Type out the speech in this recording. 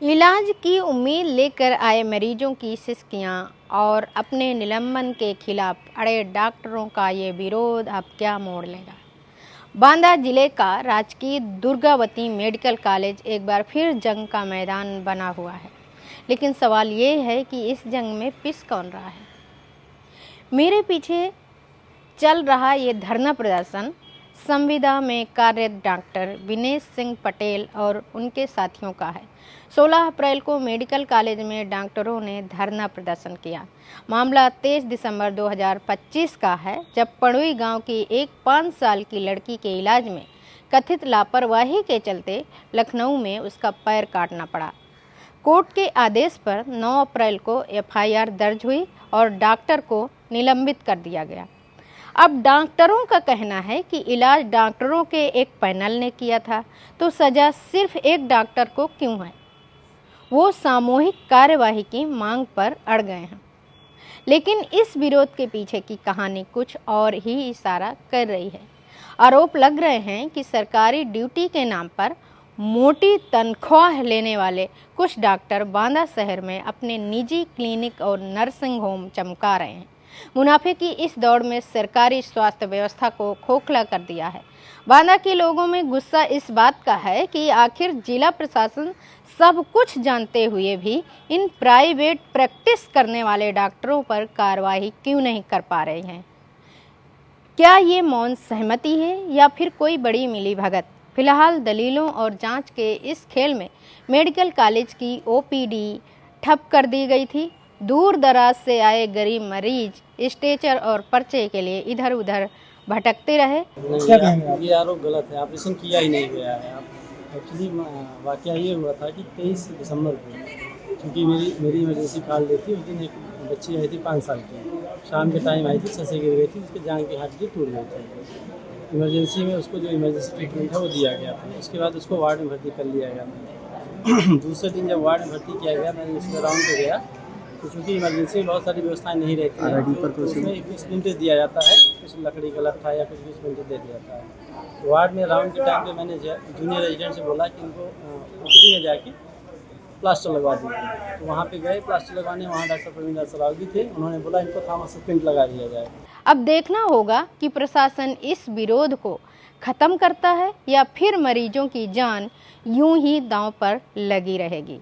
इलाज की उम्मीद लेकर आए मरीजों की सिसकियां और अपने निलंबन के खिलाफ अड़े डॉक्टरों का ये विरोध अब क्या मोड़ लेगा। बांदा जिले का राजकीय दुर्गावती मेडिकल कॉलेज एक बार फिर जंग का मैदान बना हुआ है, लेकिन सवाल ये है कि इस जंग में पिस कौन रहा है। मेरे पीछे चल रहा ये धरना प्रदर्शन संविदा में कार्यरत डॉक्टर विनेश सिंह पटेल और उनके साथियों का है। 16 अप्रैल को मेडिकल कॉलेज में डॉक्टरों ने धरना प्रदर्शन किया। मामला 23 दिसंबर 2025 का है, जब पड़ुई गांव की एक 5 साल की लड़की के इलाज में कथित लापरवाही के चलते लखनऊ में उसका पैर काटना पड़ा। कोर्ट के आदेश पर 9 अप्रैल को एफआईआर दर्ज हुई और डॉक्टर को निलंबित कर दिया गया। अब डॉक्टरों का कहना है कि इलाज डॉक्टरों के एक पैनल ने किया था, तो सजा सिर्फ एक डॉक्टर को क्यों है। वो सामूहिक कार्यवाही की मांग पर अड़ गए हैं, लेकिन इस विरोध के पीछे की कहानी कुछ और ही इशारा कर रही है। आरोप लग रहे हैं कि सरकारी ड्यूटी के नाम पर मोटी तनख्वाह लेने वाले कुछ डॉक्टर बांदा शहर में अपने निजी क्लिनिक और नर्सिंग होम चमका रहे हैं। मुनाफे की इस दौड़ में सरकारी स्वास्थ्य व्यवस्था को खोखला कर दिया है। बांदा के लोगों में गुस्सा इस बात का है कि आखिर जिला प्रशासन सब कुछ जानते हुए भी इन प्राइवेट प्रैक्टिस करने वाले डॉक्टरों पर कार्रवाई क्यों नहीं कर पा रहे हैं। क्या ये मौन सहमति है या फिर कोई बड़ी मिलीभगत। फिलहाल दलीलों और जांच के इस खेल में मेडिकल कॉलेज की ओपीडी ठप कर दी गई थी। दूर दराज से आए गरीब मरीज स्ट्रेचर और पर्चे के लिए इधर उधर भटकते रहे। क्या कहेंगे आप? ये आरोप गलत है। ऑपरेशन किया ही नहीं गया है। एक्चुअली वाकया ये हुआ था कि 23 दिसंबर को, क्योंकि मेरी इमरजेंसी कॉल दी थी। उस दिन एक बच्ची आई थी 5 साल की, शाम के टाइम आई थी, छत से गिर गई थी, उसके जांघ की हड्डी टूट गई थी। इमरजेंसी में उसको जो इमरजेंसी ट्रीटमेंट है वो दिया गया था। उसके बाद उसको वार्ड में भर्ती कर लिया गया था। दूसरे दिन जब वार्ड में भर्ती किया गया, मैंने उसके राउंड पे गया, तो चूँकि इमरजेंसी में बहुत सारी व्यवस्थाएं नहीं रहती हैं, तो उसमें स्प्लिंटर दिया जाता है, कुछ लकड़ी का लट्ठा या कुछ भी स्प्लिंटर दे दिया जाता है। तो वार्ड में राउंड के टाइम पे मैंने जूनियर रेजिडेंट से बोला कि इनको ओपीडी में जाके प्लास्टर लगवा दीजिए। तो वहाँ पे गए प्लास्टर लगवाने। वहाँ डॉक्टर प्रवीण सरावगी थे, उन्होंने बोला इनको थॉमस स्प्लिंट लगा दिया जाए। अब देखना होगा कि प्रशासन इस विरोध को खत्म करता है या फिर मरीजों की जान यूं ही दांव पर लगी रहेगी।